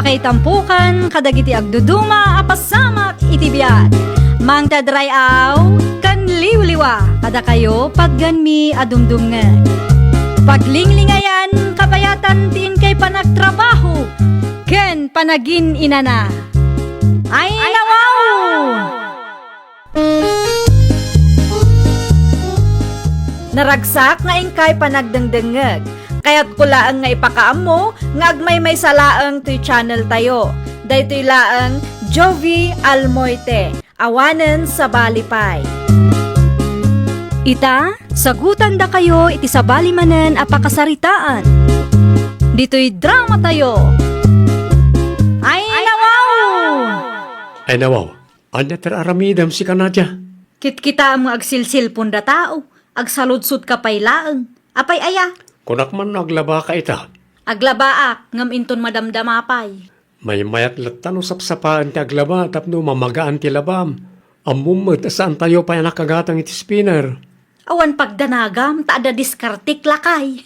Makaitampukan kadagiti agduduma apasamak iti biag. Mang tadrayaw kan liwliwa kada kayo pagganmi adumdumngan. Paglinglingayan kapayatan tiin kay panagtrabaho ken panagin inana. Ay nawaw! Naragsak nga ingkay panagdengdengeg. Kaya't kulaang nga ipakaam mo, nga agmay salaang to'y channel tayo. Daytoy laang Jovi Almoite, awanen sa balipay. Ita, sagutan da kayo iti sa balimanen apakasaritaan. Dito'y drama tayo. Ay nawaw! Ay nawaw, anya teraramidam si Kanadya. Kitkita ang mga agsilsil punda tao, agsaludsud ka pay laang, apay aya. Kunak man naglaba ka ita. Aglabaak, ngam inton madamdamapay. May mayat latan usap sapaan ti aglaba tapno mamagaan ti labam. Amumot saan tayo pa nakagatang iti spinner. Awan pagdanagam, taada diskartik lakay.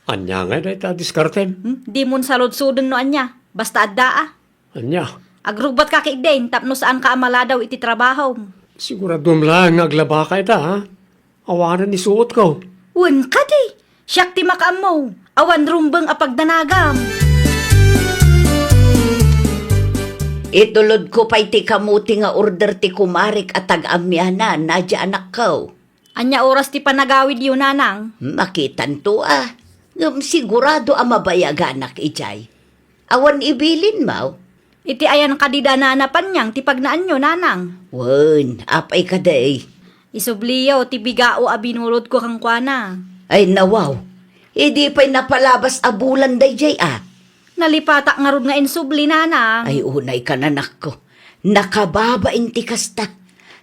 Anya nga da ita diskartem. Di mon saludsudon no anya, basta adda Anya, Agrubat ka kikden, tapno saan ka amala daw iti trabaho. siguradum lang naglaba ka ita ha. Awanan ni suot ko. Wan ka di, siyak ti makaam mo, awan rumbang apagdanagam. Itulod ko pa'y ti kamuti nga order ti kumarik at tag-amyanan, nadya anak ko. Anya oras ti panagawid yun, nanang. Makitan to Ngam sigurado mabayag anak ijay. Awan ibilin mo. Iti ayan kadidananapan niyang ti pagnaan nyo, nanang. Wan, apay ka day. Isubliyaw, ti bigao abinulod ko kang kwana. Ay nawaw, hindi pa'y napalabas abulan day jay Nalipatak nga rod nga insubli, nanang. Ay unay ka nanak ko. Nakababain ti kasta.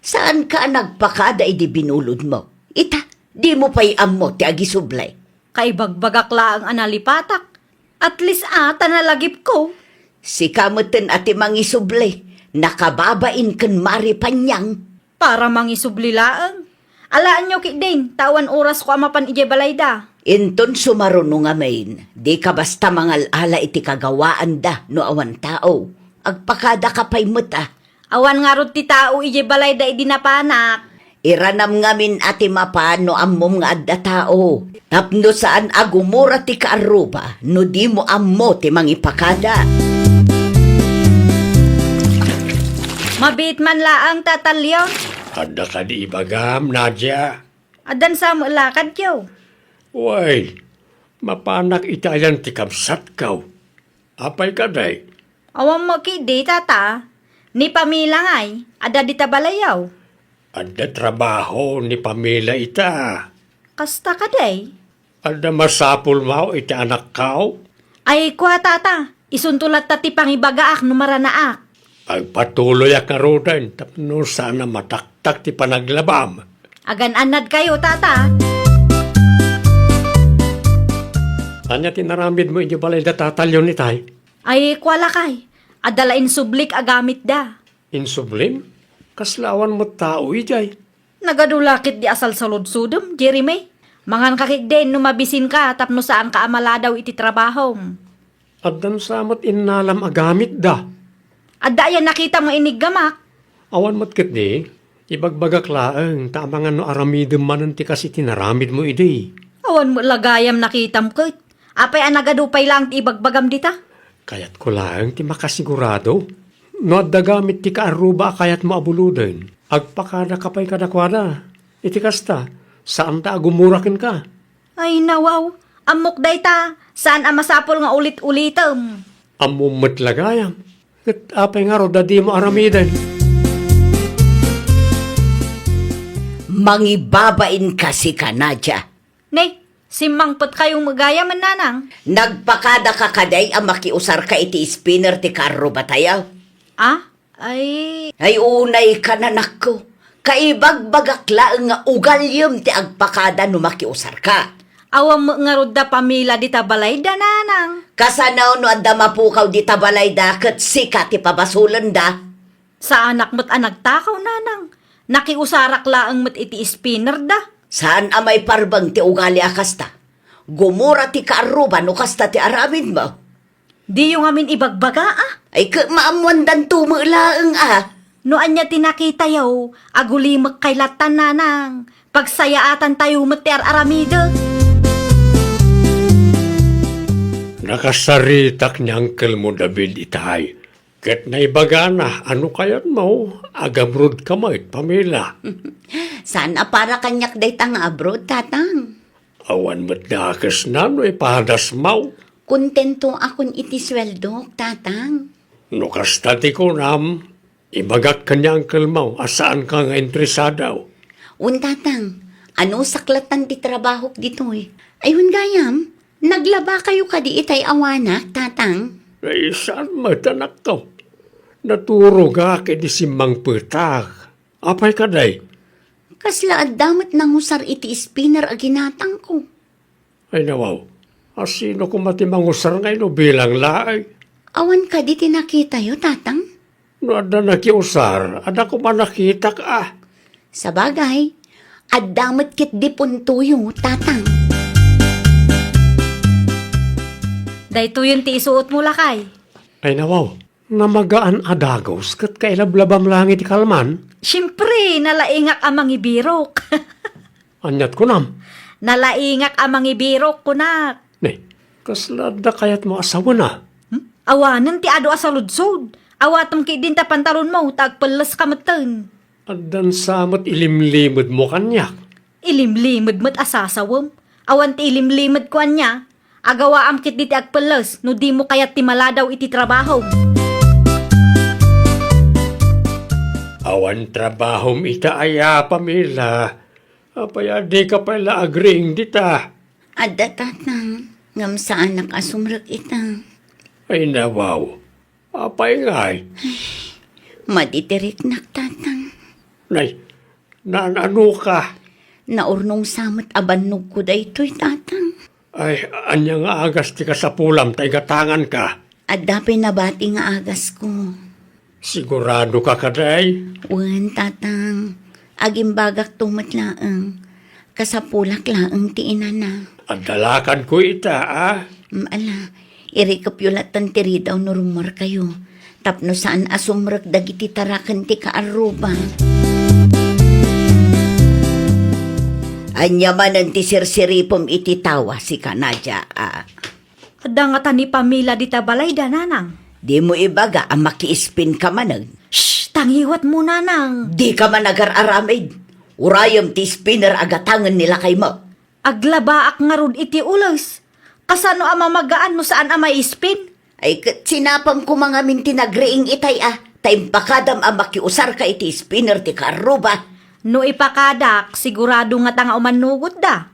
Saan ka nagpakada di binulod mo? Ita, di mo pa'y ammo ti agisublay. Kaibagbagak laang analipatak. At least tanalagip ko. Si kamutin ati mangisublay. Nakababain kan maripanyang. Para mangisubli laang. Alaan nyo kikden, tawan oras ko amapan ije balayda. Inton sumaruno nga main, di ka basta mangalala iti kagawaan da no awan tao. Agpakada ka pa'y muta. Awan nga rod ti tao ije balayda idinapanak. Iranam ngamin ati mapano ammom nga adda tao. Tapno saan agumura ti kaaruba, no di mo ammo ti mangipakada. Mabit man laang tatalyon. Ada ka di ibagam, Nadya. Adan sa mo lakad yo. Uy, mapanak itayan ti kamsat kaw. Apay ka day. Awang mo kidi tata. Ni pamila ngay, ada di tabalayaw. Ada trabaho ni Pamela ita. Kasta ka day. Ada masapul mau iti anak kaw. Ay kwa tata, isuntulat ta ti pangibagaak numaranaak. Pagpatuloy ak karudan, tapno sana mataktak ti panaglabam. Agan-anad kayo tata. Anya tinaramid mo inyo balay da tatalyon ni tay? Ay kwa lakay, adalain sublik agamit da. Insublim? Kaslawan mo tao ijay. Nagadulakit di asal sa lodsudom, Jeremy. Mangan kakikden numabisin ka tapno saan ka amala daw iti trabaho. Adan samot inalam agamit da. Adda yan nakita mo iniggamak. Awan mo't kit di, ibagbagak laang, tamangan no aramidem manan ti kasi tinaramid mo idi. Awan mo lagayam nakitam ko. Apay anagadupay lang ti ibagbagam dita. Kayat ko lang ti makasigurado. No adda gamit ti kaaruba kayat mo abuluden. Agpakada kapay kadakwana. Iti kasta, saan ta agumurakin ka? Ay nawaw, amok day ta. Saan amasapol nga ulit-ulitam? Amumot lagayam. Kat apay nga ro dadi mo aramiden. Mangibabain kasi ka, Nadya. Ne, simangpot kayong magaya man nanang. Nagpakada ka kaday ang makiusar ka iti spinner ti karro batayaw. Ah? Ay... Ay unay ka nanak ko. Kaibagbagak laang nga ugalyom ti agpakada no makiusar ka. Awam mo nga rod da pamila di tabalay da nanang. Kasanaw no adda mapukaw di tabalay da ket sika ti pabasulan da. Sa anak mo't anagtakaw nanang. Nakiusarak laang mo't iti spinner da. Saan amay parbang ti ugali akasta? Gumura ti kaaruba no kasta ti aramid mo. Di yung amin ibagbaga Ay ka maamuandan tumulaang No anya tinakita yaw, agulimak kay latan nanang. Pagsayaatan tayo matiar aramida. Nakasaritak ni Uncle mo David itahay. Ket na ibaga na, ano kayat mo? Agamrod ka mo pamila. Sana para kanyak day tang abroad, tatang. Awan mo't nakas na no ipahadas mo. Kontento akon iti sweldo, tatang. No kastati ko nam, ibagak ka niya Uncle mo, asaan ka nga interesadaw. Tatang, ano saklatan ti trabaho dito Ayun gayam, naglaba kayo kadi itay awana, tatang. Ay, saan matanak ko? Naturo ka di simang petak. Apay ka day? Kasla at damat nang usar iti spinner a ginatang ko. Ay nawaw, asino ko matimangusar ngayon no bilang laay? Awan ka di tinakita yo, tatang. No ada nakiusar, ada ko man nakita ka. Sa bagay, at damat kit di puntuyo, tatang. Dahito yun ti isuot mo lakay. Ay nawaw, namagaan adagos kat kailablabam langit kalman. Siyempre, nalaingak amang ibirok. Anyat ko nam. Nalaingak amang ibirok kunak. Ne, kaslada kayat mo asawa na. Awanan ti ado asaludsod. Awatom ki din ta pantalon mo, tagpalas kamatan. Adan samot ilimlimod mo kanyak. Ilimlimad mo't asasawam. Awan ti ilimlimad ko anya. Agawa am kit di ti agpalas, no di mo kayat ti maladaw iti trabaho. Awan trabahom ita aya pamila. Apaya di ka pala agring dita. Adda, tatang, ngam saan nakasumrak itang. Ay nawaw, apay ngay. Maditirik nak, tatang. Nay, naano ka? Naurnong samot abannog ko daytoy, tatang. Ay, anya nga agas ti ka sa pulam, tay gatangan ka. Adda pinabati nga agas ko. Sigurado ka kaday? Tatang, agimbagak tumat laang. Kasapulak laang ti inana. Adalakan ko ita, Ala, irikapyulatan ti ridaw no rumor kayo. Tapno saan asumrak dagiti tarakan ti kaaruba. Anya manan ti sirsiripom iti tawa si Kanadya. Ada nga tani pamila di tabalay da nanang. Di mo ibaga ang makiispin ka manag. Shh, tangiwat mo nanang. Di ka managar-aramid. Urayom ti spinner agatangan nila kay mo. Aglabaak nga rod iti ulos. Kasano ama magaan no saan ama ispin? Ay kat sinapam ko mga minti nagreing itay Taimpakadam ang makiusar ka iti spinner ti karuba. No ipakadak, sigurado nga tanga umanugot da.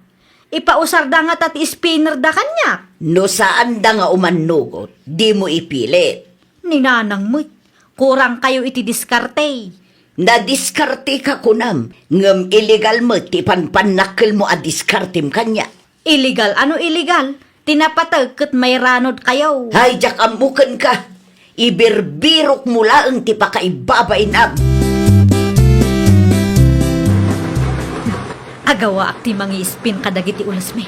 Ipausar da nga tati spinner da kanya. No saan da nga umanugot, di mo ipilit. Ninanang mo't, kurang kayo iti diskarte. Nadiskarte ka kunam, ngam illegal mo, ti panpanakil mo a diskartim kanya. Illegal? Ano illegal? Tinapatag kat may ranod kayo. Hay, jak amukan ka. Ibirbirok mula ang ti pakaibabain ab. Agawa ak ti mangi spin kadagiti ulas me.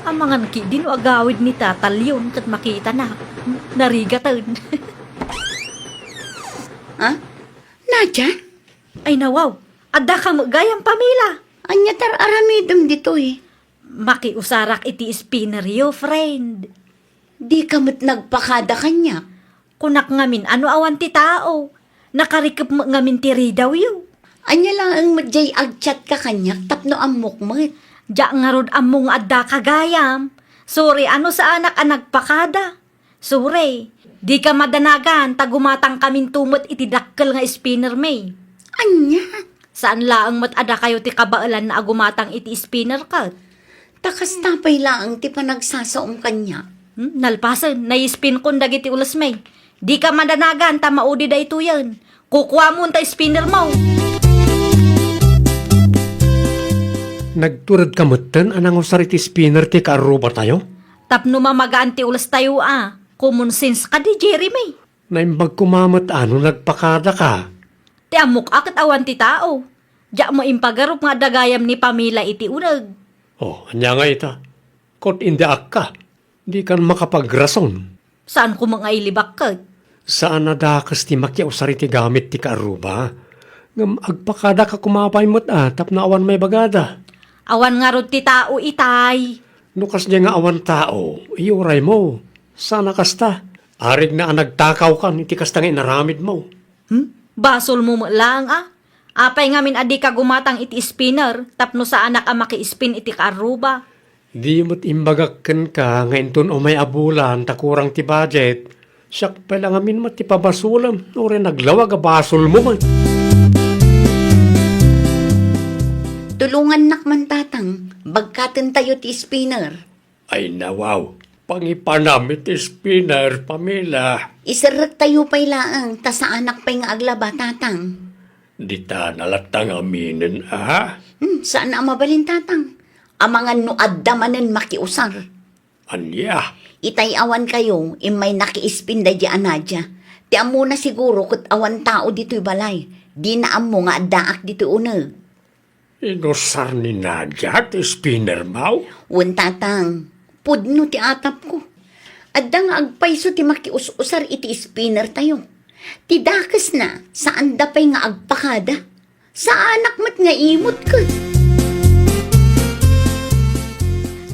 Amangan ki din o agawid ni tatalyon kat makita na. Narigatan. Nadya? Ay nawaw, adda ka gayang pamila. Anya tar aramidom dito Makiusarak iti spinner yo, friend. Di kamot nagpakada kanya. Kunak ngamin ano awan ti tao. Nakarikap mo ngamin ti ridaw yo. Anya lang ang madjay agchat ka kanya, tapno ang mukmat. Diya nga rod among adda kagayam. Sorry, ano sa anak ang nagpakada? Sorry, di ka madanagan, tagumatang kaming tumot iti dakkel nga spinner may. Anya? Saan laang mat-ada kayo ti kabaalan na agumatang iti spinner kat? Takas tapay lang ti panagsasaong kanya. Nalpasan, naispin kon dagiti ulas may. Di ka madanagan, tamaudi da ito yan. Kukuha mo ta spinner mo. Nagturad kamutan anang usar iti spinner ti karuba tayo? Tapno mamagaan ti ulas tayo Common sense ka di Jeremy. Naimbag kumamot ano nagpakada ka? Ti amok akit awan ti tao. Diya mo impagarup nga dagayam ni pamila iti unag. Oh, anya nga ita. Kot indi ka. Di kan makapagrason. Saan ko mga ilibak ka? Saan nadakas ti makiusar iti gamit ti kaaruba? Ngam agpakada ka kumapay mo't tap na awan may bagada. Awan nga rod ti tao itay. Nukas niya nga awan tao, iuray mo. Sana kasta. Arig na nagtakaw kan, iti kasta nga inaramid mo. Basol mo lang Apay ngamin adi ka gumatang iti spinner, tapno sa anak ang maki-spin iti kaaruba. Di mo't imbagakken ka, ngayon ton o may abulan, takurang ti budget. Siyak pala ngamin mo't ti pabasulam, no rin naglawag a basol mo man. Tulungan nakman tatang, bagkaten tayo ti spinner. Ay nawaw, pangipanam iti spinner, Pamela. Isarat tayo pa'y laang, ta sa anak pa'y nga aglaba tatang. Di ta nalatang aminin, Saan na mabalin tatang? Amangan no addamanen makiusar. Anya, Itay awan kayo, imay nakiispin da di anadya. Ti amo na siguro kat awan tao dito'y balay. Di na amo nga addaak dito unag. inusar ni Nadia ti spinner mau? Wan tatang, pudno ti atap ko. Adda nga agpayso ti makius-usar iti spinner tayo. Ti dakas na, saan da pa'y nga agpakada? Sa anak mat nga imot ka.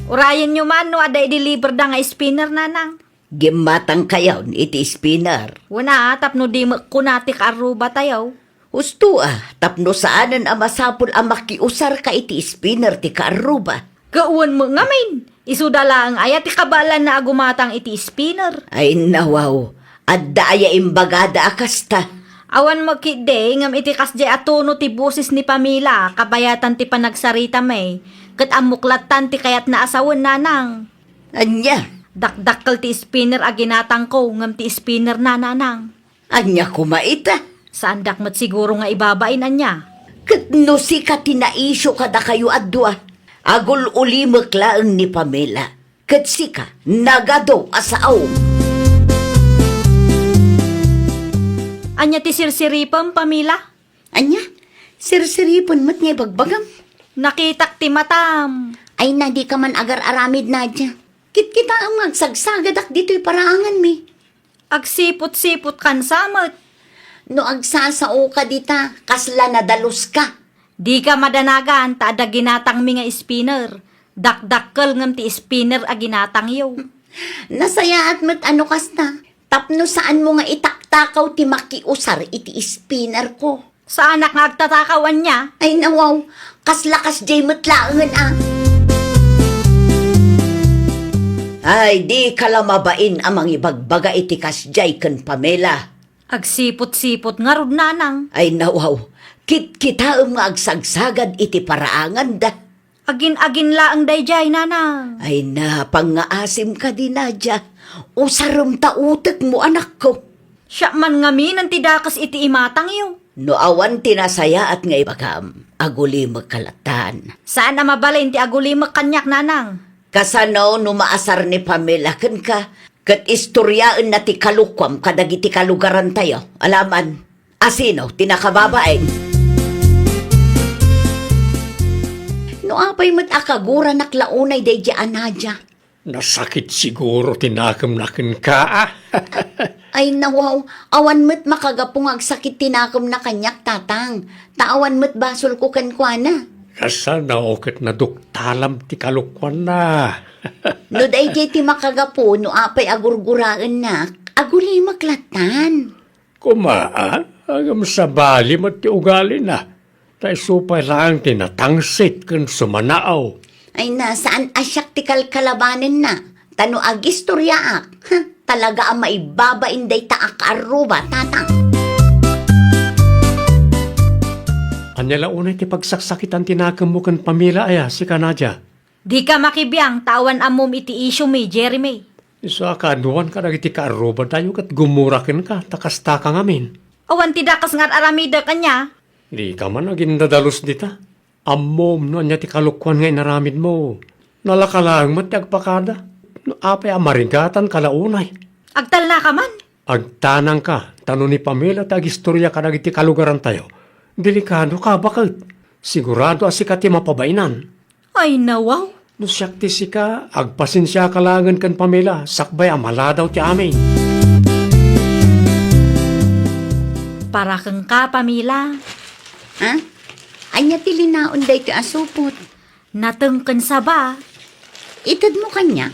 Urayan nyo man no ada i-deliver da nga spinner nanang. Gimatang kayaw iti spinner. Wana tapno di mo kunati kaaruba tayo. Husto tapno saanan ang masapul ang makiusar ka iti spinner ti kaaruba. Gauwan mo ngamin. Isudala ang ayat ikabalan na agumatang iti spinner. Ay nawaw, adda aya imbagada akasta. Awan magkide ngam iti kasdi atuno ti busis ni Pamela kabayatan ti panagsarita may. Kat amuklatan ti kayat na asawan nanang. Anya, Dakdakkel ti spinner aginatang ko ngam ti spinner na nanang. anya kumaita. Saan dakmat siguro nga ibabain anya. Kat no si katinaisyo kada kayo adwa. Agul uli maklaang ni Pamela. Kat sika, nagado asaaw. Anya ti sirsiripam Pamela. Anya, sirsiripon mat nga bagbagam. Nakitak ti matam. Ay na di ka man agar-aramid na dya. Kit-kita ang magsagsagadak dito'y paraangan mi. Agsipot-sipot kan samot. No agsasao ka dita, kasla na dalos ka. Di ka madanagan ta ada ginatang mi nga spinner. Dakdakkel ngam ti spinner aginatang yo. Nasaya at mat ano kasta. Tapno saan mo nga itaktakaw ti makiusar iti spinner ko. Sa anak nga agtatakawan niya. Ay nawaw, kaslakas jay matlaangan Ay, di kalamabain amang ibagbaga iti kasjay ken Pamela. Agsipot-sipot nga rod nanang. Ay nawaw, kit-kita nga agsagsagad iti paraangan da. Agin-agin laang dayjay nanang. Ay na, pangaasim ka din Nadia. Usaram tautek mo anak ko. Siya man ngamin ang tidakas iti imatang yo. No awan tinasaya at nga ibagam, aguli magkalatan. Saan na mabalin ti agulimak kanyak nanang? Kasano no maasar ni Pamela ken ka, kat istoryaan na ti kalukwam kadagiti kalugaran tayo. Alaman, asino tinakababaeng. No apay mat akagura naklaunay day di anadya. Nasakit siguro tinakam nakin ka, Ay nawaw, awan mat makagapong agsakit tinakam na kanyak tatang. Taawan mat basol ko kankwana. Kasana okit na duktalam ti kalukwan na. No day ti makagapo, no apay agurguraan na, aguli maklatan. Kumaan, agam sa bali mo ti ugali na. Tay supay lang tinatangsit kan sumanaaw. Ay na, saan asyak ti kalkalabanin na? Tano agistoryaak. Talaga ang maibabain day taak aruba, tatang. Anyala unay ti pagsaksakitan tinakam mo kan Pamela aya si Nadia. Di ka makibiyang tawan amom iti isyo mi, Jeremy. Iso akaduan ka nagiti kaaruban tayo kat gumurakin ka, takasta ka ngamin. Awan tidakas nga aramida kanya. Di ka man naging dadalos dita. Ammom no anya ti kalukwan nga inaramid mo. Nalakalang mat ti agpakada. No apay amarigatan kalaunay. Agtal na ka man. Agtanang ka, tano ni Pamela tagistorya ka nagiti kalugaran tayo. Delikado ka bakit? Sigurado asikat ti mapabainan. Ay nawaw. No siyakti si ka, agpasensya kalangan kan pamela, sakbay amala daw ti amin. Para kang ka, Pamila. Ha? Anya tilinaon day ti asupot. Natengken sa ba? Itad mo kanya.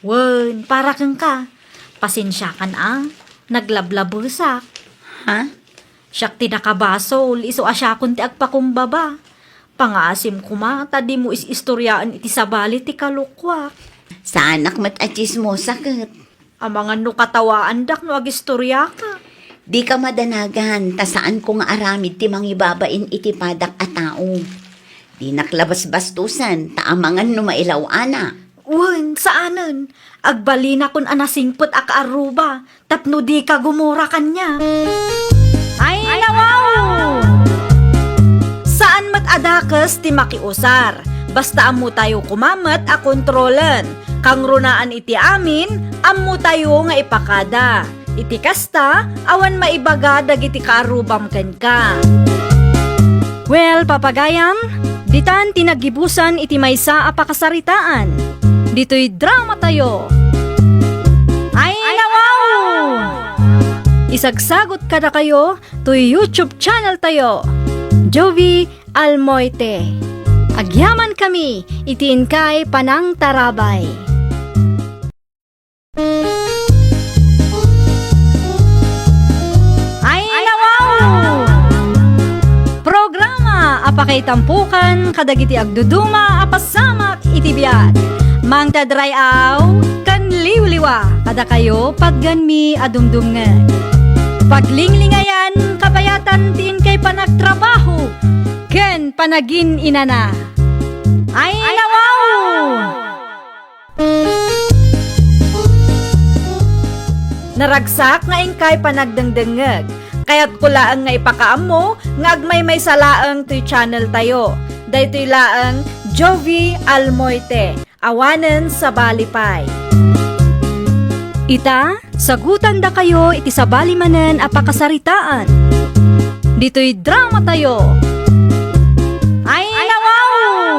Wen, para kang ka. Pasensya kan naglablabusak. Ha? Siyak ti nakabasol, iso asyakon ti agpakumbaba. Pangaasim kuma, tadi mo istoryaan iti sabali ti kalukwak. Sa anak mat achis mo sakit. Amangan no katawaan dak no agistorya ka. Di ka madanagan, ta saan ko nga aramid ti mangibabain iti padak a tao. Di naklabas bastusan, ta amangan no mailaw ana. Wen, saanen? Agbalina kun anasingput a kaaruba, tapno di ka gumura kanya. Ay, nawaw! Saan mat adakas ti makiusar? Basta amo tayo kumamat a kontrolen. Kang runaan iti amin, amo tayo nga ipakada. Iti kasta, awan maibaga dagiti kaarubam ken ka. Well, papagayam, ditan tinagibusan iti maysa a pakasaritaan. Dito'y drama tayo. Ay, nawaw! Isagsagot kada kayo to YouTube channel tayo. Jovi Almoite. Agyaman kami, itiin kay Panang Tarabay. Ay, nawaw! Programa apakay tampukan kadagiti agduduma apasamak iti biat. Mang tadrayaw kan liwliwa kada kayo pagganmi adumdumngan. Paglinglingayan kabayatan tiin kay panagtrabaho ken panagin inana. Ay, nawaw! Naragsak nga ingkay panagdengdengeg. Kaya't kulaan nga ipakaamo nga agmay may salaang to'y channel tayo. Daytoy laang Jovi Almoite. Awanen sa balipay. Ita, sagutan da kayo iti sabali manen apakasaritaan. Dito'y drama tayo. Ay, nawaw!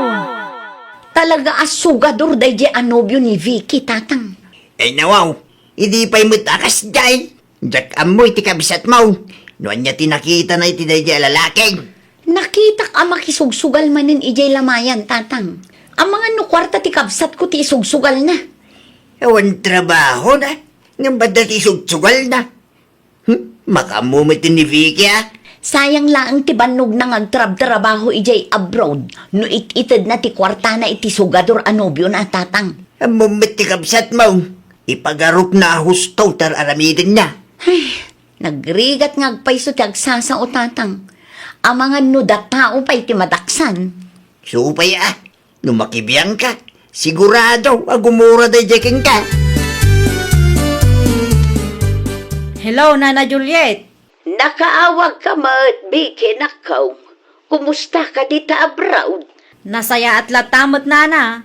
Talaga asugador day di anobyo ni Vicky, tatang. Ay nawaw, hindi pa'y mutakas dyan. Jack amoy ti kabisat mo. Noon niya tinakita na iti day di alalaking. Nakita ka makisugsugal manin ijay lamayan, tatang. Ang mga no kwarta ti kabsat ko ti isugsugal na. Ewan trabaho na. Nang ba't ti sugsugal na? Makamumit ni Vicky ah. Sayang laang ti banog nang agtrab-trabaho ijay abroad. No ititid na ti kwarta na iti sugador anobyo na, tatang. Amumit ti kabsat mo. Ipagarup na husto tar aramidin na. Ay, nagrigat nga agpaiso ti agsasa o tatang. Ang mga nuda tao pa iti madaksan. Supay ah. Numakibiyang ka. Sigurado, agumura day jeking ka. Hello, Nana Juliet. Nakaawag ka mat, Vicky, nakaw. Kumusta ka dita abroad? Nasaya at latamot, Nana.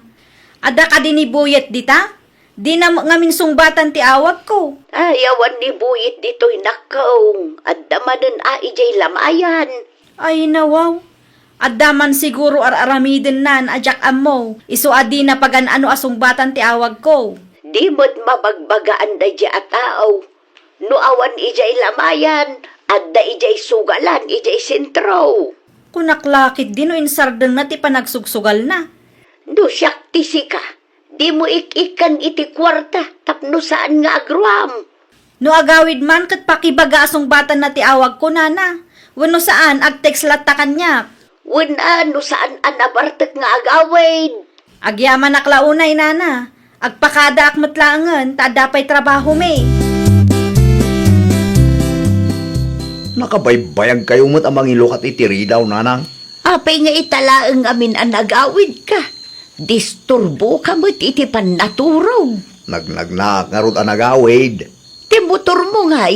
Ada ka din ibuyet dita? Di na ngamin sungbatan ti awag ko. Ayawan ni buyit dito'y nakaw. At damanan ijay lamayan. Ay, nawaw. Addaman siguro araramidin nan ajak amo. Isu adi na pagan ano asungbatan ti awag ko. Di mo't mabagbagaan da di atao. No awan ijay lamayan. At da ijay sugalan, ijay sentro. Kunaklakit din o insardeng na ti panagsugsugal na. No siyak tisi ka. Di mo ikikan iti kwarta. Tapno saan nga agruam. No agawid man kat pakibaga asungbatan na ti awag ko, Nana. Wano saan agtext latta kanya. Wala no saan anabartek nga agawid. Agyaman naklaunay, Nana. Agpakada akmatlangan, tadapay trabaho may. Nakabaybayag kayo mo't amang ilukat itiri daw, nanang. Apay nga italaang amin ang nagawid ka. Disturbo ka mo't iti panaturog. Nagnagnak nga rod ang nagawid. Ti motor mo nga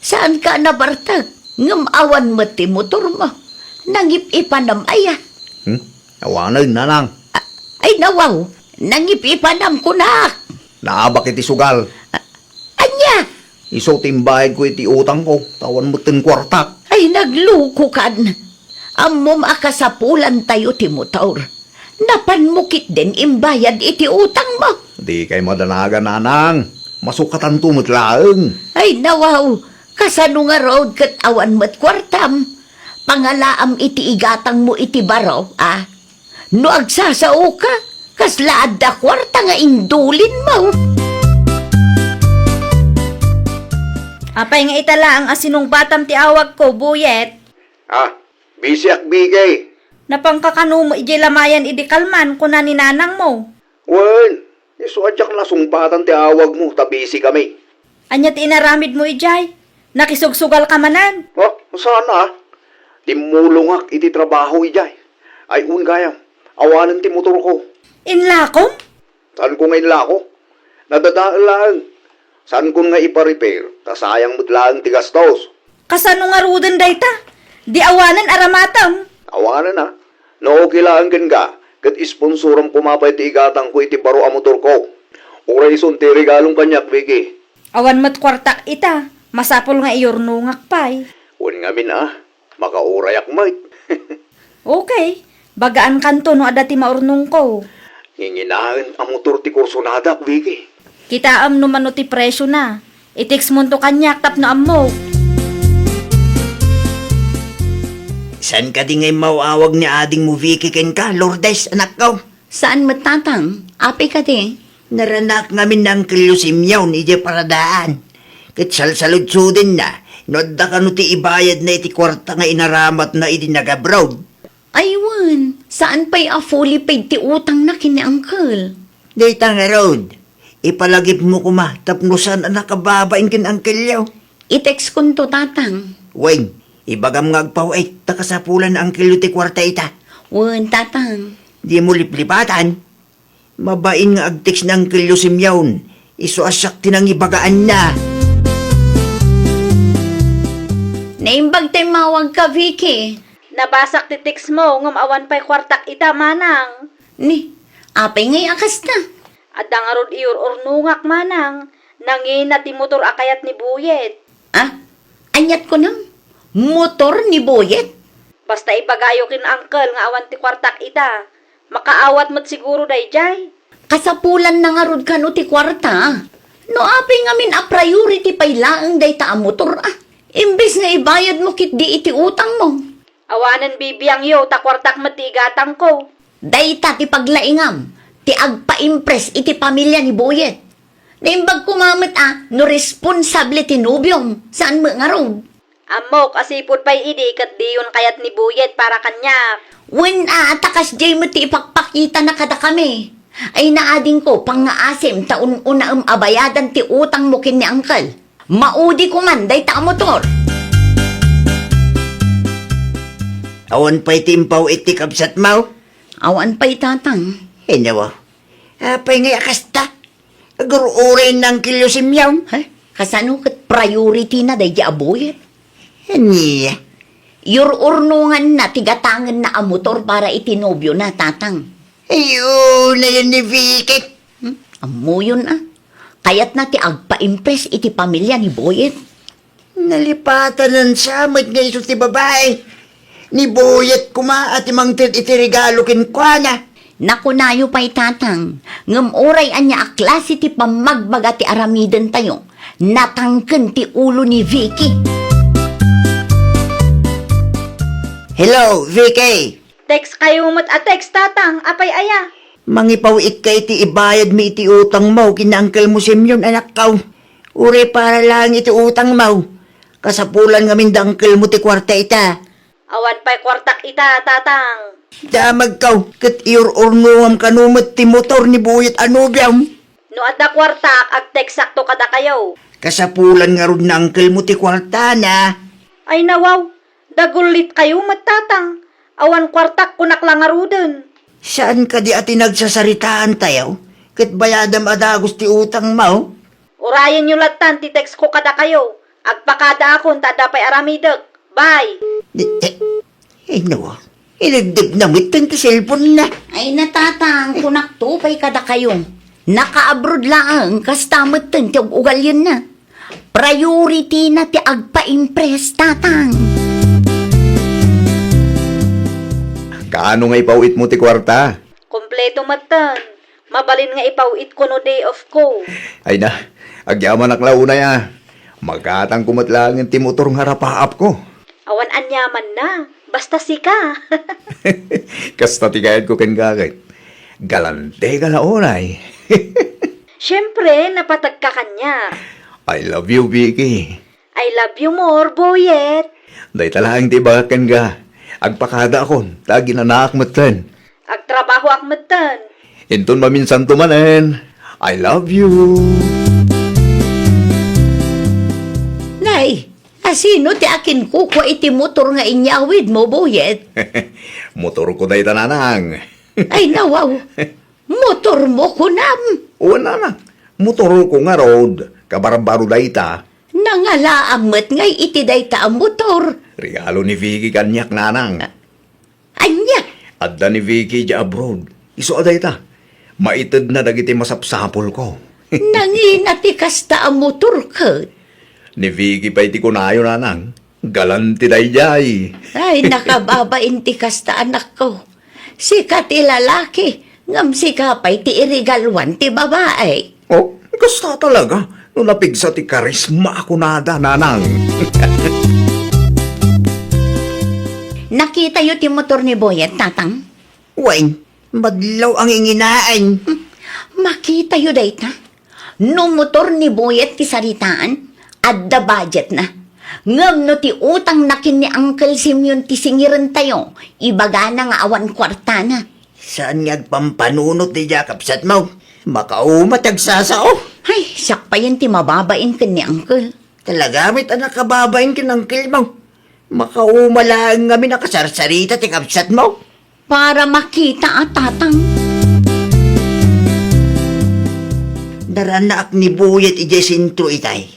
Saan ka nabartag? Ngam awan mo ti motor mo. Nangip-ipanam aya. Awanan, nanang. Ay nawaw, nangip-ipanam ko na. Naabak iti sugal. Anya? Iso timbay ko iti utang ko. Tawan mo tin kwartak. Ay nagluko kan. Amom akasapulan tayo ti motor. Napanmukit din imbayad iti utang mo. Di kay madanagan, nanang. Masukatan tumot laeng. Ay nawaw, kasano nga road kat awan mo't kwartam. Pangalaam iti igatang mo iti baraw, ah. No agsasao ka, kaslaad da kwarta nga indulin mo. Apay nga itala ang asinong batam ti awag ko, buyet. Busy ak bigay. Napangkakano mo iji lamayan idi kalman kuna ni nanang mo. Well, isuadyak na sumpatan ti awag mo, tabisi kami. Anya ti inaramid mo ijay. Nakisugsugal ka manan. Sana? Timulong ak iti trabaho ijay. Ay gayam, awanan ti motor ko. Inlakom? Saan ko ngayon lako? Nadadaan lang. Saan ko nga ipa-repair? Tasayang mutlaan ti gastos. Kasano nga ruden dayta? Di awanan aramatam. Awanan na. No, kailangan ka. Kat isponsoran pumapay ti igatang ko iti baro a motor ko. Oray son ti regalong kanyak, Vicky. Awan mat kwartak ita. Masapol nga iyornungak pay. Huwag nga min makauray ak mait. Okay. Bagaan kanto no adati maurnong ko. Nginginahan ang motor ti kursonada, Vicky. Kitaam no mano ti presyo na. Itix mo to kanyak tapno ammo. San ka di ngay mawawag ni ading mo, Vicky, ken ka, Lourdes, anak ko? Saan matatang? Api ka di? Naranak ngamin ng kilusimyaw ni Ije paradaan. Kat salsaludso din na, nodda ka no ti ibayad na iti kwarta nga inaramat na iti nag-abroad. Aywan, saan pa'y fully paid ti utang na kini uncle? Dita nga road, ipalagip mo kuma, tapnusan ang nakababain kin ang kilyaw. I-text kun to tatang. Weng, ibagam nga agpawait, takasapulan ang kilo ti kwarta ita. Wan tatang. Di mo liplipatan. Mabain nga agtiks ng kilo simyawn, iso asak tinang ibagaan na. Naimbag tayo mawag ka, Vicky. Nabasak ti tix mo ngam awan pay kwartak ita manang. Ni, apay ngay akas na. At dangarod iyor ornungak manang. Nangina ti motor akayat ni buyet. Ah, anyat ko nang. Motor ni Boyet? Basta ibagayo kin uncle nga awan ti kwartak ita. Makaawat mo't siguro dayjay. Kasapulan na nga rod ka no ti kwarta. No apay ngamin a priority pay laang day ta a motor ah. Imbes nga ibayad mo kit di iti utang mo. Awanan bibiyang yo ta kwartak matigatang ko. Day ta ti paglaingam. Ti agpa-impress iti pamilya ni Boyet. Naimbag kumamit no responsable ti nubyong. Saan mo nga rod? Amok asipod pay idi kat diyon kayat ni buyet para kanyak. When takas jay mo ti ipagpakita na kada kami. Ay naading ko pang ngaasim taon una abayadan ti utang mo kin ni uncle. Maudi ko man day ta motor. Awan pa'y timpaw iti kabsat mau. Awan pa'y tatang. Nawa, apay ngay akasta. Agururin ng kilo simyaw. Kasano kat priority na day di aboyet? Niya. Yururnungan na tigatangan na a motor para itinobyo na tatang. Ayun na yan ni Vicky. Amo yun Kayat na ti agpa-impress iti pamilya ni Boyet. Nalipatan ng samot nga iso ti babae. Ni Boyet kuma at imang iti regalo kin kwa na. Nakunayo pa'y tatang. Ngam oray anya a klase ti pamagbaga ti aramiden tayo. Natangken ti ulo ni Vicky. Hello, Vicky. Text kayo mo't a text tatang apay aya. Mangipaw ikay ti ibayad mi iti utang mo kinangkel mo simyon anak kaw. Uri para lang iti utang mo. Kasapulan ngamin dangkel mo ti kwarta ita. Awan pay kwartak ita tatang. Damag kaw, kat iur-urnungam kanumot ti motor ni Buyet Anubiam. No adda kwartak ag text sakto kada kayo. Kasapulan nga ron na angkel mo ti kwarta na. Ay nawaw, dagulit kayo matatang. Awan kwartak kunak lang aruden. Saan ka di ati nagsasaritaan tayo? Kat bayadam adagos ti utang mo? Urayan nyo latan ti text ko kada kayo. Agpakada akon tada pay aramideg. Bye! Nawa, inagdag na mitan ti cellphone na. Ay natatang kunak to pa'y kada kayo. Naka-abroad lang kastamot ten ti ugal yun na. Priority na ti agpa-impress tatang. Kaano nga ipawit mo ti kwarta? Kumpleto matan. Mabalin nga ipawit ko no day off ko. Ay na, agyaman ak launa ya. Magkatang kumatlang yung timotor nga rapaap ko. Awan anyaman na. Basta sika. Kasta tigayad ko ken gagay. Galante ka launay. Siyempre, napatag ka kanya. I love you, Vicky. I love you more, Boyet. Day talagang tibakan ka. Agpakada akon, tagi na naakmatan. Agtrabaho akmatan. Inton maminsan tumanen. I love you. Nay, asino ti akin kuko iti motor nga inyawid mo, Boyet? Motor ko day tananang. Ay, nawaw. Motor mo kunam. Una na. Motor ko nga road. Kabarbaro day ta. Nangalaamat ngay iti dayta ang motor. Regalo ni Vicky kanyak nanang. Anya, Adda ni Vicky di abroad. Iso aday ta. Maitid na dagiti masapsapol ko. nanginati kasta ang motor ka. Ni Vicky pa iti kunayo nanang. Galanti day jay. Ay, nakababain ti kasta anak ko. Sika ti lalaki, ngam sika pa'y ti irigalwan ti babae. Oh, gusto talaga. Nung napigsa ti karisma ako nada, nanang. Nakita yu ti motor ni Boyet, tatang? Wain, madlaw ang inginaan. Makita yu dayta. No motor ni Boyet ti saritaan, adda budget na. Ngam no ti utang nakin ni Uncle Simeon ti singiran tayo, ibaga na nga awan kwarta na. Saan ngag pampanunot ni Jakapsat mo? Makaumat agsasao. Ay, siyak pa yan ti mababain ka ni Uncle. Talagamit anak kababain kinangkil mo. Makaumalaan kami nakasarsarita ti kapsat mo. Para makita at tatang. Daranak ni Buyet ijesintro itay.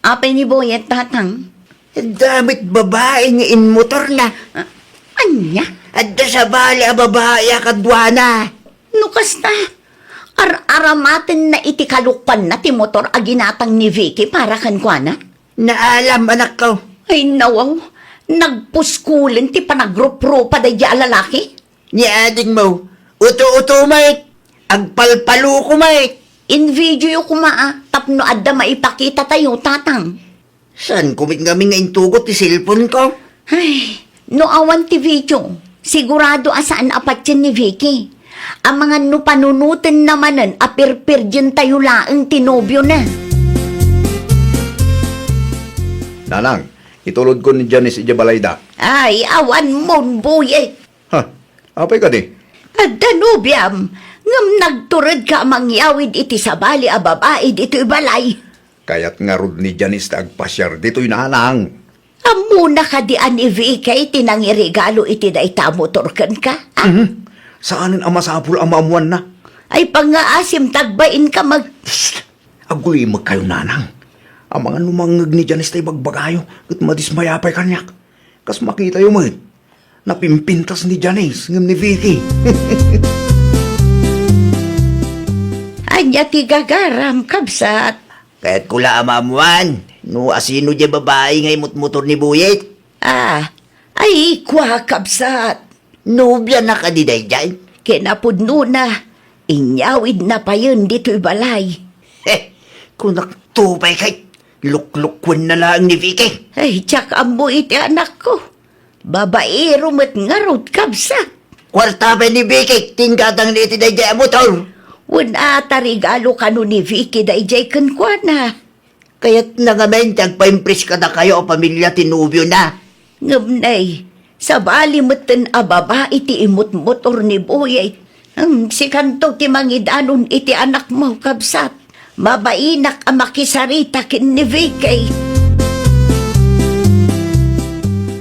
Apay ni Boyet, tatang? Damit babae nga in motor na. Anya? Adda sa bali a babae kadwana. Nukas na. Aramatin na iti kalukpan na ti motor aginatang ni Vicky para kan kwa na. Naalam anak ko. Ay nawaw, nagpuskulin ti panagrup-rupa da di lalaki. Ni ading mo. Uto-uto mait. Agpalpalo ko mait. In video ko maa, tapno adda maipakita tayo, tatang. Saan kumit kami nga intugot ti cellphone ko? Ay, no awan ti video, sigurado asaan apat yan ni Vicky. Ang mga no panunutin namanan, apirpir dyan tayo laang tinobyo na. Nanang, itulod ko ni Janice Ijabalayda. Ay, awan mon, boy. Ha, apay ka di? At danubyam, ngam nagturad ka mangyawid iti sabali a babae dito ibalay. Kaya't nga rod ni Janice na agpasyar dito'y nanang. Amuna ka di ani Vicky tinangirigalo iti dayta motor kan ka. Ah, Saanin ang masapul ang maamuan na? ay pangaasim tagbain ka mag... Agoy magkayo nanang. Ang mga numangag ni Janice tayo bagbagayo at madismayapay kanyak. Kas makita yung mga napimpintas ni Janice ngam ni Vicky. Anya ti gagaram kabsat. Kaya't kula amamuan. No asino di babae nga imot-motor ni Buyet. Ah, ay kwa kabsat. Nobya na kadiday dyan. Kinapudno na. Inyawid na pa yun dito'y balay. Kung naktupay kay, luklukwan na lang ni Vicky. Ay, tsak ambo iti anak ko. Babaero mat ngarot kabsat. Kwarta pa ni Vicky, tingkatang ni itiday dyan motor. Wala tarigalo kanu ni Vicky da ijay kan kwa na. Kaya't nangamen, tagpa-impress ka na kayo o pamilya tinubyo na. Ngamnay, sa bali matan ababa iti imot motor ni Boyay. Si kanto ti mangidanon iti anak mo kabsat. Mabainak ang makisarita kin ni Vicky.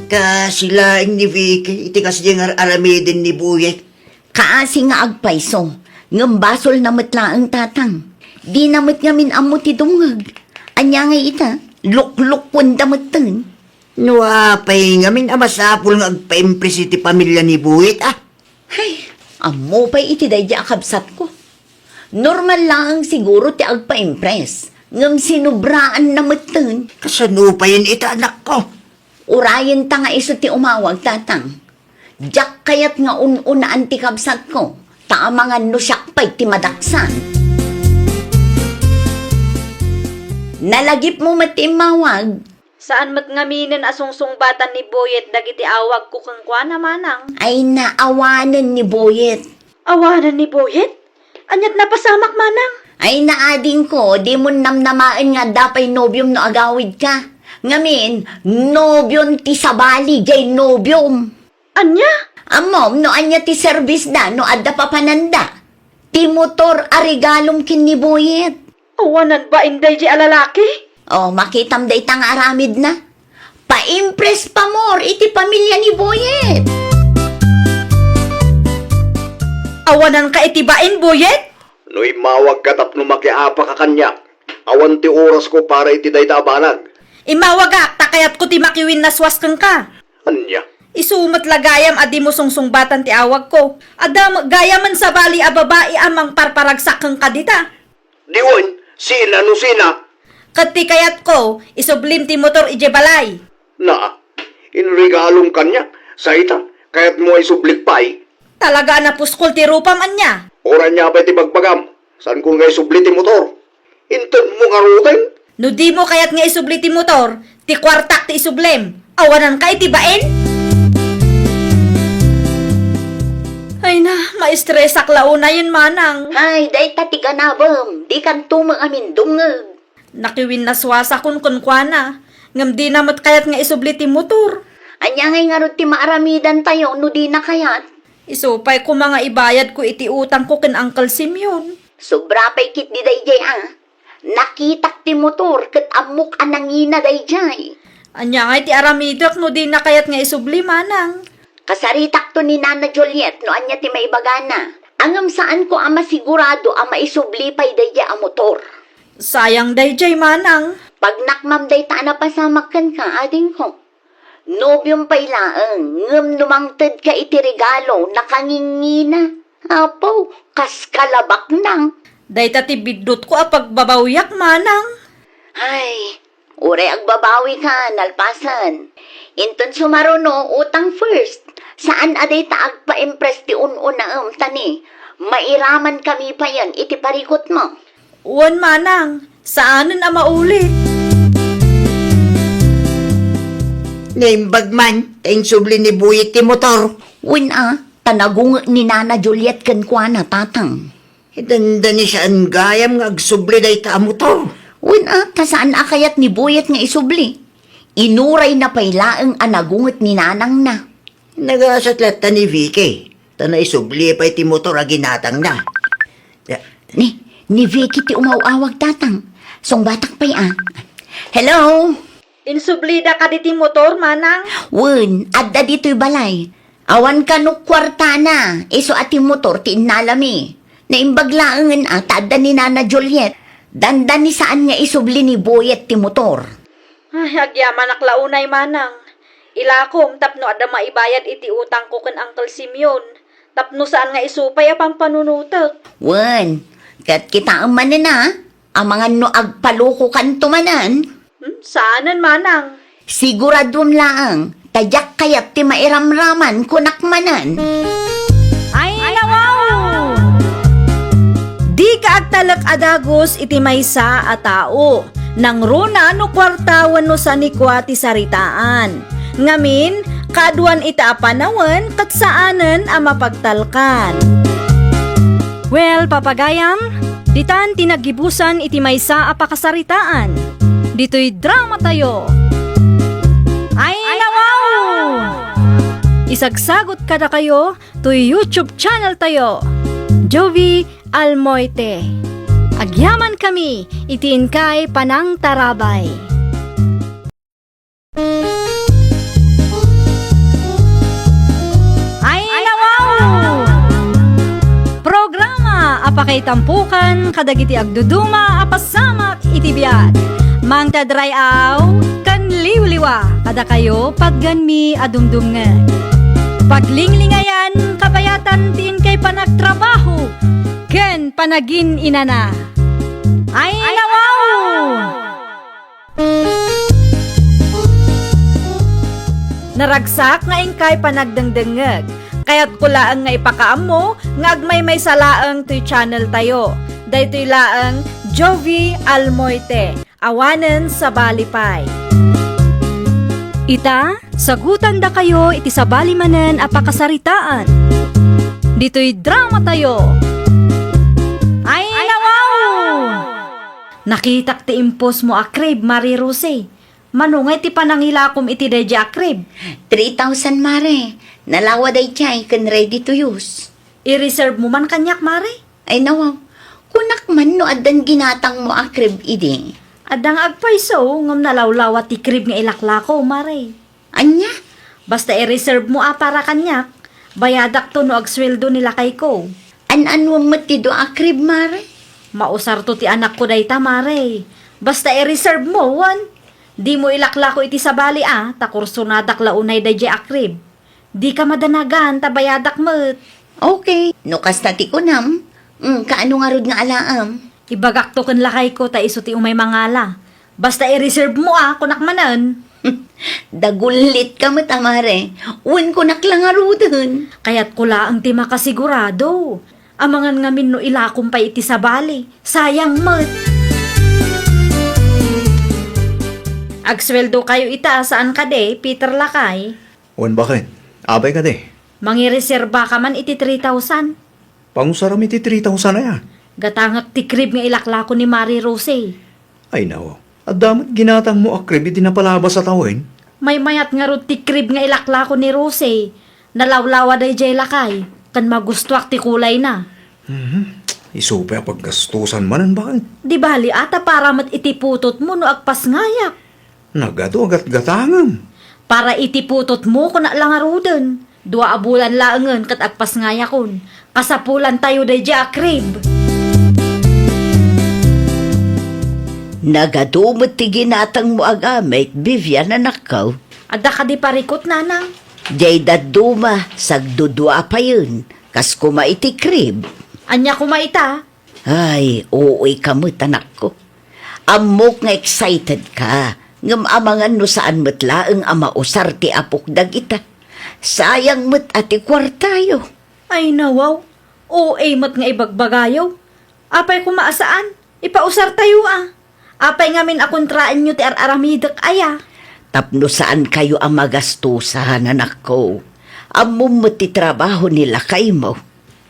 Kasilaing ni Vicky, iti kasi yung aramidin ni Buyet. Kaasi nga agpaiso, ngambasol na matlaang tatang. Di namat ngamin amo ti dungag. Anya nga ita, luklukwan damatan. Nuapay ngamin amasapul nga agpa-impress iti pamilya ni Buyet Ay, amo pa'y iti dadya kabsat ko. Normal lang siguro ti agpa-impress. Ngam sinubraan na matan. Kasanupayan ita anak ko. Urayan ta nga iso ti umawag tatang. Diyak kayat nga ununaan ti kabsat ko. Taamangan no siyakpay ti madaksan. Nalagip mo matimawag. Saan mat ngaminin asungsungbatan ni Boyet dagiti awag ko kang kuana manang? Ay naawanan ni Boyet. Awanan ni Boyet? Anyat napasamak manang? Ay naading ko, di mo namnamaan nga dapay nobyom no agawid ka. Ngamin, nobyom ti sabali, jay nobyom. Anya? Amom, no anya ti service da, no adda pa pananda. Ti motor arigalom kin ni Boyet. Awanan ba inday di alalaki? Oh, makitam da itang aramid na. Pa-impress pa more iti pamilya ni Boyet. Awanan ka itibain, Boyet? No'y mawag ka tapno makiapa ka kanyak. Awan ti oras ko para iti day tabanag. Imawagak, takayat ko ti makiwin naswas kang ka. Anya? Isumat lagayam adi mo sungsungbatan ti awag ko. Adam gayaman sa bali a babae amang parparagsak kang kadita. Diwan, sina no sina? Kati kayat ko, isublim ti motor ije balay. Na, inregalong kanyak. Sa ita, kaya't mo ay sublik pa'y. Talaga na puskol ti rupam anya. Oran niya pa iti bagpagam. Saan kung ngay subli ti motor? Inton mo nga rutin? No di mo kayat nga isubli ti motor, ti kwartak ti isublem. Awanan ka itibain? Ay na, maistresak launa yun manang. Ay, day tatiganabam, di kan tumang amin dungag. Nakiwin naswasa kun kuana. Ngam di namat kayat nga isubli ti motor. Anya ngay nga ro ti maaramidan tayo, no di na kayat. Isupay ko mga ibayad ko iti utang ko ken Uncle Simeon. Sobra pa'y kit di dayjay Nakitak ti motor, kat amok anangina dayjay. Anya nga iti aramidak no di na kayat nga isubli manang. Kasaritak to ni Nana Juliet, no anya ti maibagana. Angam saan ko ama sigurado ama isubli pa'y dayjay a motor. Sayang dayjay manang. Pag nakmam day ta na pasamakan ka, ading ko. Nobyong pailaang, ngam numangtad ka iti regalo, nakangingina. Apo, kas kalabak nang. Dayta ti bidot ko apag babawyak manang. Ay, ure agbabawi ka, nalpasan. Inton sumaruno, utang first. Saan aday ta agpa-impress ti un-unaam tani? Mairaman kami pa yan, iti parikot mo. Uwan manang, saanan a maulit? Naimbag man, tayong subli ni Boyet ti motor. Win tanagung ni Nana Juliet kan kwa na tatang. Itanda ni saan gayam nga agsubli day ta motor. Win tasaan akayat ni Boyet nga isubli. Inuray na pailaang anagungot ni Nanang na. Nagasatlat ta ni Vicky. Tanay subli pa iti motor a ginatang na. Ni Vicky ti umawawag tatang. Song batak pa'y Hello? Insublida ka diti motor manang. Wun, adda dito'y balay. Awan ka no kwarta na. Iso ati motor ti inalami. Naimbaglaangan tadda ni Nana Juliet. Dandan ni saan nga isubli ni Boyet ti motor. Ay, agyaman aklaunay manang. Ilakom tapno ada maibayad iti utang ko ken Uncle Simeon. Tapno saan nga isupay apang panunutek. Wun, kat kita ang manin ang mga no agpaluko kan tumanan. Saanan manang? Siguradum lang, tadyak kayat ti mairamraman kunakmanan. Ay, nawaw! Di ka agtalak adagos iti maysa a tao. Nang runa no kwartawan no sa nikwa ti saritaan. Ngamin, kaduan ita apanawan kat saanan a mapagtalkan. Well, papagayam, ditan tinagibusan iti maysa a pakasaritaan. Dito'y drama tayo. Ay, nawaw! Isagsagot kada kayo to YouTube channel tayo. Jovi Almoite. Agyaman kami, itiin kay Panang Tarabay. Ay, nawaw! Programa apakay tampukan kadagiti agduduma apasamak itibiyat. Mang tadray aw, kan liwliwa, kada kayo pagganmi adumdum nga. Paglinglingayan, kapayatan tiin kay panagtrabaho, ken panagin inana. Ay, nawaw! Naragsak nga ingkay panagdangdangag, Kaya't kulaan nga ipakaamo nga agmay may salaang to'y channel tayo. Daytoy laang Jovi Almoite, awanen sa balipay. Ita, sagutan da kayo iti sabali manen apakasaritaan. Dito'y drama tayo. Ay, nawaw! Nakitak ti impos mo akrib, Marie Rose. Manungay ti panangilakom iti deje akrib. 3,000 mare. Nalawa day chay kan ready to use. I-reserve mo man kanyak, Mare. Ay nawaw. Kunak man no adan ginatang mo akrib idi. Adang agpaiso, ngam nalawlawa ti krib nga ilaklako, Mare. Anya? Basta i-reserve mo para kanyak. Bayadak to no agsweldo nila kay ko. An-anwa matido akrib mare. Mausar to ti anak ko dayta, Mare. Basta i-reserve mo, wan. Di mo ilaklako iti sabali takursunadak launay dayjay akrib. Di ka madanagan, tabayadak met. Okay. No kasta ti kunam. Kaano nga rod nga alaam? Ibagak to kan lakay ko, ta iso ti umay mangala. Basta i-reserve mo kunak manan. Dagulit ka mo tamare. Uwan ko naklangarudin. Kaya't kula ang ti makasigurado. Amangan ngamin no ilakom pa iti sabali. Sayang met. Agsweldo kayo ita, saan ka de, Peter Lakay? Wan bakit? Abay ka de. Mangireserba ka man iti 3,000. Pangusaram iti 3,000 na yan. Gatangak ti krib nga ilaklako ni Marie Rose. Ay nawa. At damat ginatang mo akrib iti napalabas sa tawin. May mayat nga rod ti krib nga ilaklako ni Rose. Nalawlawa day jay lakay. Kan magustuak ti kulay na. Isupe paggastusan manan bakit? Di bali ata para mat itiputot mo no agpas ngayak. Nagato agat gatangam. Para itiputot mo kung nalangaruden. 2 abulan laangan kat agpas ngayakon. Kasapulan tayo day jay akrib. Nagadumot ti ginatang mo agamit, Vivian anak ko. Adda ka di parikot, nanang. Jay daduma, sagdudua pa yun. Kas kumaiti krib. Anya kumaita. Ay, uuy kamot anak ko. Amok nga excited ka. Ngam amangan no saan matlaang ama usar ti apok dagita. Sayang mat ati kwartayo. Ay nawaw. O mat nga ibagbagayaw. Apay kumaasaan. Ipausar tayo Apay ngamin akontraan nyo ti araramidak aya. Tapno saan kayo ang magastusahan anak ko. Amom mo ti trabaho nila kay mo.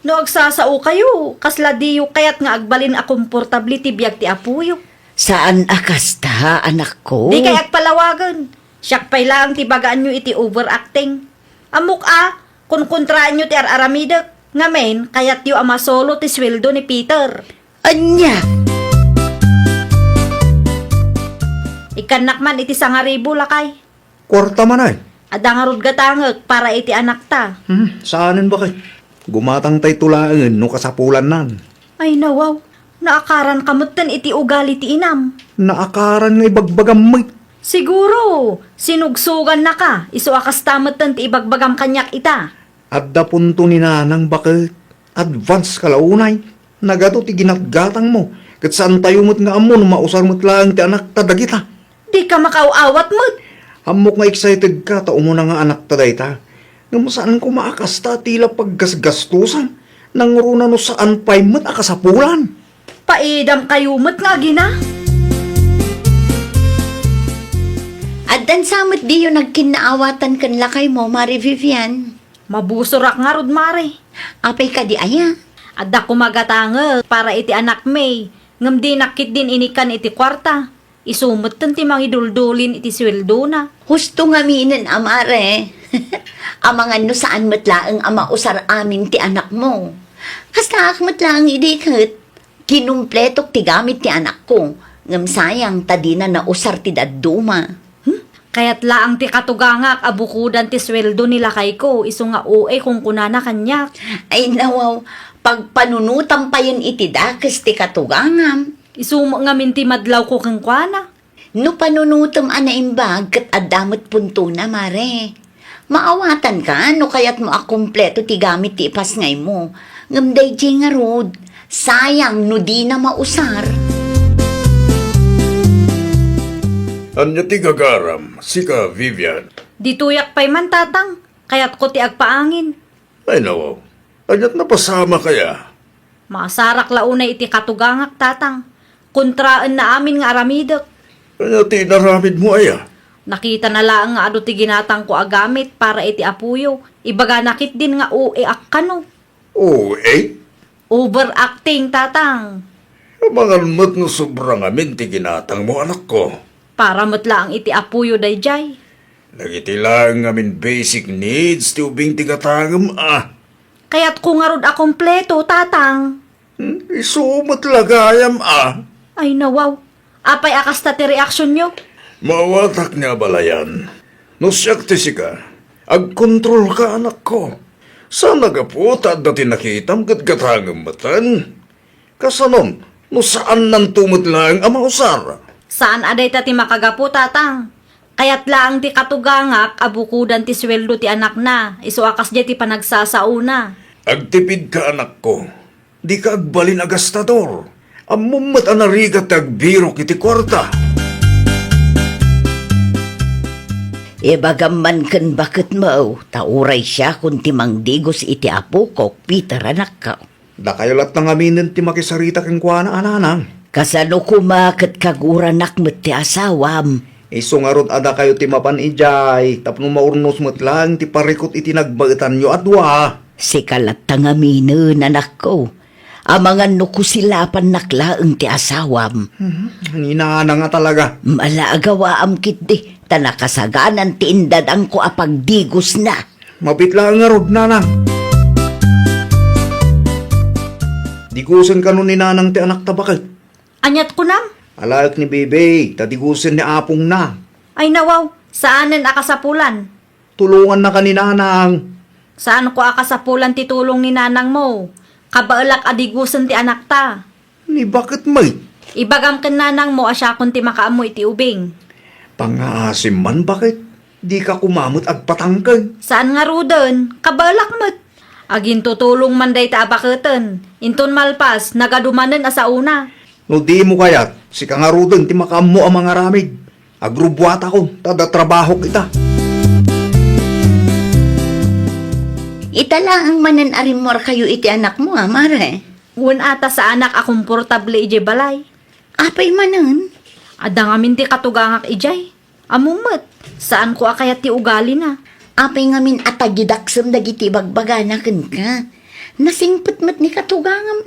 No agsasao kayo. Kasla diyo kayat nga agbalin a komportabli ti biyag ti apuyo. Saan akasta anak ko? Di kay agpalawagan. Siyak pay lang ti bagaan nyo iti overacting. Amok kung kontraan nyo ti araramidak. Ngamen, kayat yu ama solo ti sweldo ni Peter. Anya? Ikanak man iti 1,000 lakay. Kwarta man ay. Adangarod gatangag para iti anak ta. Saanin bakit? Gumatang tay tulaan no kasapulan nan. Ay nawaw, naakaran kamutan iti ugali ti inam. Naakaran nga ibagbagam may. Siguro, sinugsugan na ka, iso akas tamatan ti ibagbagam kanyak ita. Adda punto ni nanang bakit? Advance kalaunay. Nagato ti ginatgatang mo. Kat saan tayo mo't nga amo no mausar mo't lang ti anak ta dagita. Di ka makaawat mo't. Hamok nga excited ka ta umuna nga anak ta dayta. Nga mo saan ko maakas ta tila paggasgastusan. Nangruna no saan pa'y mo't akasapulan. Paidam kayo mo't nga gina. Adan samot di yung nagkinaawatan kan lakay mo, Mari Vivian. Mabusurak nga rod mare. Apay ka di aya. Adda kumagatangag para iti anak may. Ngam di nakit din inikan iti kwarta. Isumot ti mangiduldulin iti sweldo na. Husto nga minin, amare. Amangan no saan matlaang ama usar amin ti anak mo. Hasta matlaang idikit. Kinumpletok ti gamit ti anak ko. Ngam sayang tadina na usar ti daduma. Kaya't laang ti katugangak abukudan ti sweldo nila kay ko. Iso nga kung kunana kanyak. Ay nawaw, pagpanunutan pa yun iti dakes ti katugangam. Isumo nga minti madlaw ko kang kwana. No panunutom ana imbag kat adamot punto na, mare. Maawatan ka, no kaya't mo akumpleto ti gamit ti ipasngay mo. Ngamday nga rod, sayang no di na mausar. Anya ti gagaram, sika Vivian. Dituyak pa'y man tatang. Kaya't ko ti agpaangin. Ay nawaw. Anyat napasama kaya. Masarak launay iti katugangak tatang. Kontraan na amin nga aramidok. Kanya tinaramid mo aya. Nakita na lang nga ado ti ginatang ko agamit para iti apuyo. Ibaga nakit din nga akano. Oo, Overacting tatang. Mga mat no sobrang amin ti ginatang mo anak ko. Para matla ang iti apuyo dayjay. Nagiti lang amin basic needs ti ubing ti katangam Kaya't kung nga rod akompleto tatang. Isumot lagayam Ay nawaw. Apay akas ta ti reaksyon nyo. Mawatak niya balayan. No siyak ti sika. Agkontrol ka anak ko. Sana ka po dati nakitam kat katangam matan. Kasanon, no saan nang tumot lang ang mausar? Saan aday ta ti makagapo tatang? Kaya't lang ti katugangak abukudan ti sweldo ti anak na. Isu akas di ti panagsasauna. Agtipid ka anak ko. Di ka agbalin agastador. Amumat anarigat agbiro kiti kwarta. Bagaman kan bakit mo, tauray siya kung timang digos iti apo ko, Peter anak ka. Da kayo lat nang aminin ti makisarita kang kuana ananang. Kasano kumakit kaguranak met ti asawam. Iso nga rod ada kayo ti mapan ijay. Tapno maurnos mo't lang ti parikot iti nagbaitan nyo adwa. Si kalat tangaminin anak ko. Amangan no kusilapan naklaang ti asawam. Ang inaana nga talaga. Malaagawa am kit di, tanakasaganan ti indad ang ko apagdigos na. Mapit lang nga rod nanang. Digusan ka nun ni nanang ti anak tabakit. Anyat ko nam? Alayok ni bebe, tadigusan ni apong na. Ay nawaw. Saanen akasapulan? Tulungan na ka ni nanang. Saan ko akasapulan ti tulong ni nanang mo? Kabaalak adigusan ti anak ta. Ni bakit may? Ibagam ken nanang mo asya kun ti makaamo iti ubing. Pangaasim man bakit? Di ka kumamot agpatangkay. Saan nga ruden? Kabaalak met. Agin tutulong man day ta abaketen. Inton malpas, nagadumanen asa una. No di mo kayat, si kangarudeng ti makamo ang mga ramig. Agrubwat ako, tada trabaho kita. Itala ang manan arimor kayo iti anak mo, mare. Uwan ata sa anak a komportable ije balay. Apay manan? Adang amin ti katugangak ijay. Amumet, saan ko akayat ti ugali na? Apay ngamin atagidaksam dagiti bagbaganaken ka. Nasingpet-met ni katugangam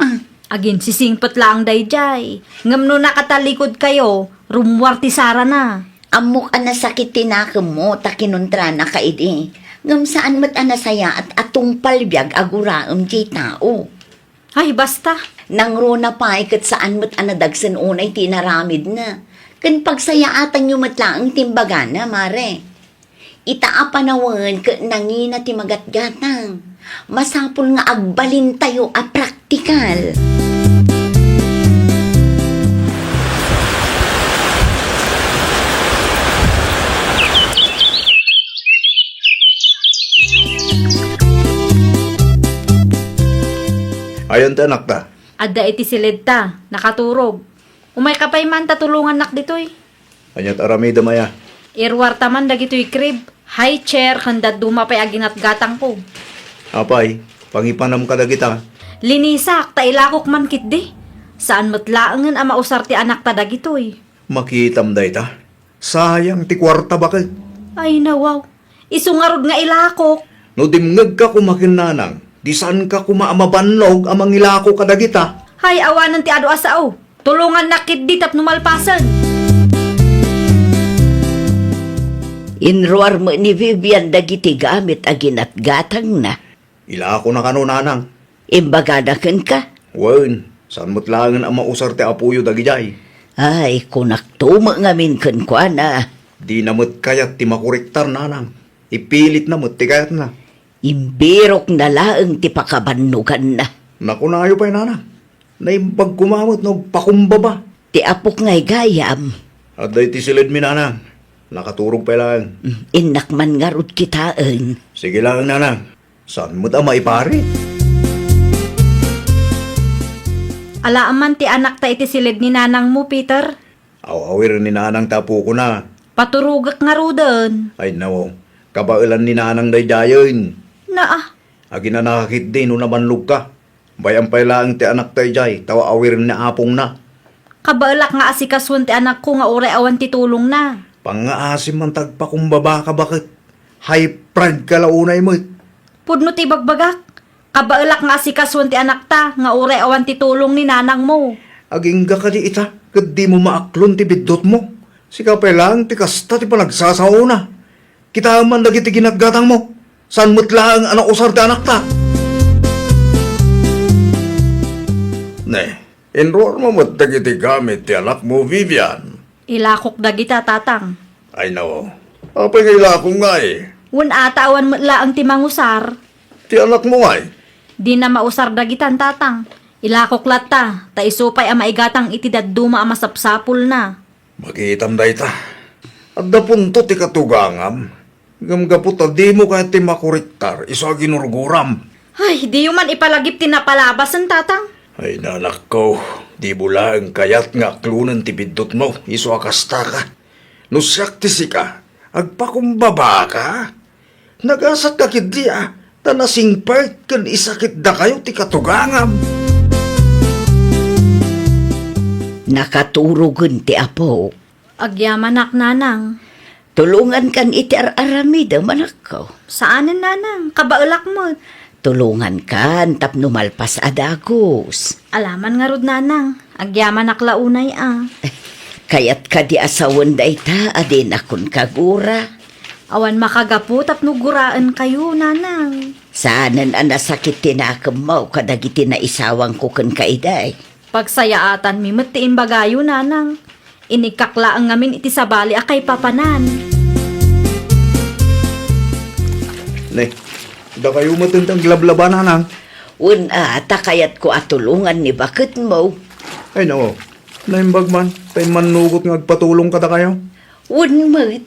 Agin sisingpet lang dayjay. Ngam no nakatalikod kayo, rumwar ti Sara na. Amok anasakit tinakam mo, takinuntra na kaidi. Ngam saan mat anasaya at atong palbyag aguraam di tao. Ay basta. Nangro na pa kat saan mat anadagsan unay tinaramid na. Kan pagsayaatan nyo matlaang timbagana, mare. Itaapanawan ka nangina ti magatgatang. Masapul nga agbalin tayo a praktikal. Ayon ta anak ta. Adda iti silid ta, nakaturog. Umay kapay man tatulungan nak ditoy. Anyat aramida maya. Irwar taman dagitoy crib. High chair kanda dumapay aginat gatang ko. Apay, pangipanam ka dagita. Linisak, tailakok man kit di. Saan matlaangan ang mausar ti anak ta dagitoy. Makitam day ta. Sayang ti kwarta bakit? Ay nawaw, isungarod nga ilakok. No dimngag ka kumakin nanang. Di saan ka kumaamabanlog amang ilako ka dagita. Hay awanan ti ado asao. Tulungan na kit di tap numalpasan. Inruar mo ni Vivian dagiti gamit aginat gatang na. Ilako na kano nanang. Imbagadaken ka. Wen, saan mo't langan ang mausar ti apuyo dagijay. Ay, kunak tuma ngamin kun kwa na. Di namot kayat ti makuriktar nanang. Ipilit namot ti kayat na. Imbirok na laang ti pakabanugan na. Nakunayo pa'y nanang. Naimbag kumamot no pakumbaba. Ti apok ngay gayam. At day ti silid mi nanang. Nakaturog pa lang. Inakman nga rod kitaan. Sige lang nanang. Saan mo't ang maipari? Alaaman ti anak ta iti silid ni nanang mo, Peter. Awawir ni nanang tapo ko na. Paturugak nga ruden. Ay nawo, kabailan ni nanang day dayon. Naa, Agi na nakakit din no nabanlog ka. Bayan pa lang ti anak tayo jay, tawa awirin na apong na. Kabalak nga asikasun ti anak ko nga ure awan ti tulong na. Pangaasim man tagpakumbaba ka bakit? High pride ka launay mo. Pudno ti bagbagak. Kabalak nga asikasun ti anak ta nga ure awan ti tulong ni nanang mo. Aging ka di ita, kat di mo maaklon ti bidot mo. Sika pa lang, ti kasta ti panagsasauna. Kita man lagi ti ginaggatang mo. San mo't lang anak usar ti anak ta? Ne, enroll mo mo't dagiti gamit ti anak mo, Vivian. Ilakok dagita tatang. Ay no, apay kaila akong nga eh. Wen ata awan matla ang ti mangusar. Ti anak mo nga eh. Di na mausar dagitan tatang. Ilakok latta, ta isupay ang maigatang iti dadduma ang masapsapul na. Makitam da ita. At da punto ti katugangam. Gamgapot di mo kahit ti makuriktar, iso ginurguram. Ay, di man ipalagip tinapalabas ang tatang. Ay nanak ko, di bula ang kayat nga klunan ti bidot mo, iso akasta ka. Nusyak ti sika, agpakumbaba ka. Nagasat ka kidi tanasing part kan isakit da kayo ti katugangam. Nakaturugan ti apo. Agyamanak nanang. Tulungan kan iti aramida manak ko. Saanan nanang? Kabaulak mo. Tulungan kan tapno malpas adagos. Alaman nga rod nanang. Agyamanak launay Kayat ka di asawan da ita, adin akon kagura. Awan makagapu tapno guraan kayo nanang. Saanan ang nasakit tinakam mo kadagiti na isawang ko kan kaiday. Pagsayaatan mi matiin bagayo nanang. Inikakla ang ngamin iti sabali akay papanan. Ne, da kayo matintang glablabanan ang. Ta kayat ko atulungan ni bakit mo. Ay no, naimbag man, tayo manugot nga agpatulong ka da kayo. Mo't.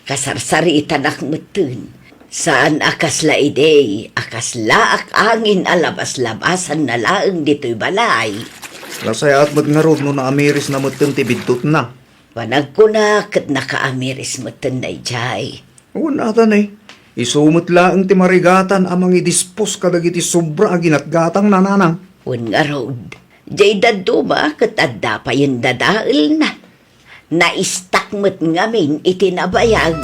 Kasarsaritan ak matun. Saan akas laiday, akas laak angin alabas-labasan na laang dito'y balay. Nasaya at matngarod no na amiris na matun ti bidtot na. Wanag ko na kat nakaamiris matun na jay. Unatan eh. Isumot lang ti marigatan amang idispos kadagiti sobra aginatgatang nananang. Nga road, jay daduma kat adda pa yung dadail na. Naistak mo't ngamin itinabayag.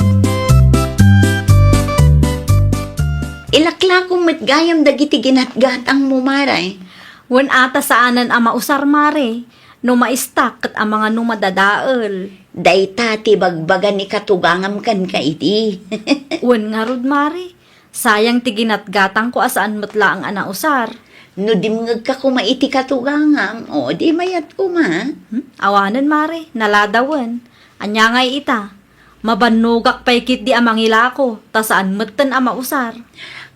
Ilakla kong matgayam dagiti ginatgatang mo maray. Wen ata saanan ang mausar mare. No maistak kat ang mga numadadaal. Day tati bagbagan ni katugangam kan ka iti. Wen nga rod mare. Sayang ti ginatgatang ko asaan matla ang anausar. No dimngag ka kumaiti katugangam, o di mayat ko ma. Awanan mare, naladawan. Anya ngay ita. Mabanugak paikit di amang ilako, ta saan matan ang mausar.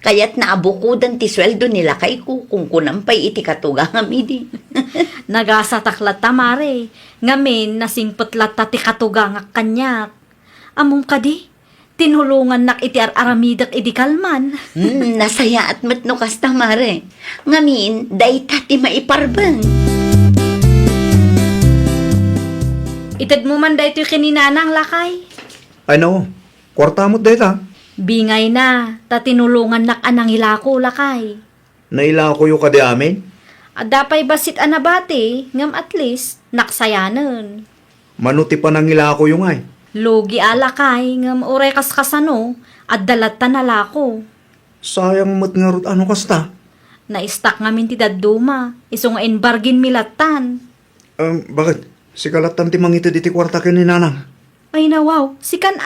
Kaya't naabukudan ti sweldo nila kay ko kung kunampay iti katugangam idi. Nagasataklat ta mare. Ngamin nasingputlat ta ti katugangak kanyak. Among kadi, tinulungan nak iti aramidak idi kalman. Nasaya at matno kasta mare. Ngamin, day tati maiparbang. Itad mo man dahito kininanang lakay. Ay no, kwarta mo't deta. Bingay na, ta tinulungan nak anang ilako lakay. Naila ko yung kadi amin. Adapay basit anabati, ngam at least, naksayanan. Manuti pa nang ila ko yung ay. Logi alakay, ngam urekas kasano, at dalat tanalako. Sayang matngarot ano kasta. Naistak ngamin ti dadduma, iso nga inbargin milatan. Bakit? Si kalatan ti mangitid iti kwarta kin ni nanang. Ay nawaw, sikan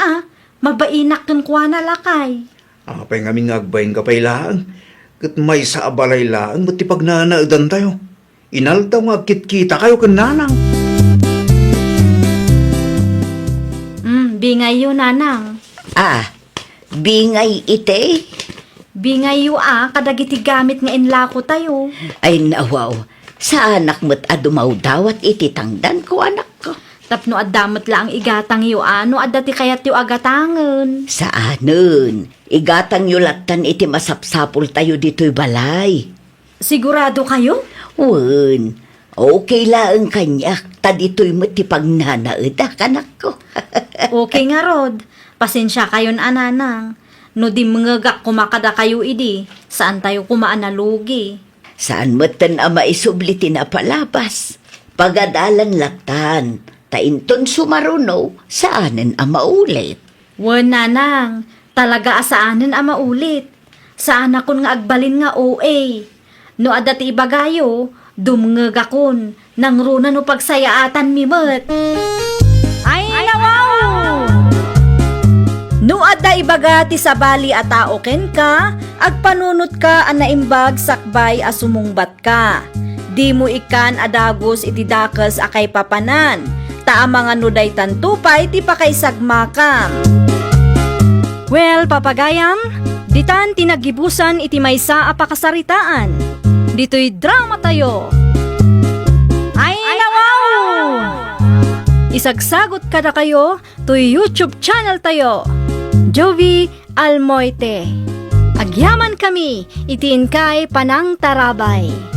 mabainak kan kwa na lakay. Apay nga mingagbayin ka pa'y laang. Kat may sa abalay laang, ba't ti pagnanaudan tayo? Inal daw nga kit-kita kayo kan nanang. Bingay yun nanang. Bingay ite? Bingay yu kadagiti gamit nga inlako tayo. Ay nawaw, sa anak mo't adumaw dawat iti tangdan ko anak ko. Tapno adamot lang igatang yu ano adati kayat yu agatangan. Saanon, igatang yulatan iti masapsapul tayo dito'y balay. Sigurado kayo? Okay lang kanyak, ta dito'y mati pagnanaedak anak ko. Okay nga rod. Pasensya kayon ananang. No di mngagak kumakada kayo idi, saan tayo kumaan na lugi? Saan matan ama isubli tinapalabas? Pagadalan latan, tainton sumaruno, saanen ama ulit. Wen nanang, talaga asaanen ama ulit. Saan akon nga agbalin nga OA. No adati ibagayo, dumngagakon, nang runa no pagsayaatan mimet. Ay nawaw! No adda ibaga ti sabali a tao ken ka, agpanunot ka an naimbag sakbay a sumungbat ka. Di mo ikan adagos iti dakas akay papanan, ta mga nuday tantupay ti pakaisagmakam. Well, papagayam, ditan tinagibusan iti maysa a pakasaritaan. Dito'y drama tayo. Ay nawaw! Isagsagot kada kayo to YouTube channel tayo. Jovi Almoite. Agyaman kami, itiin kay Panang Tarabay.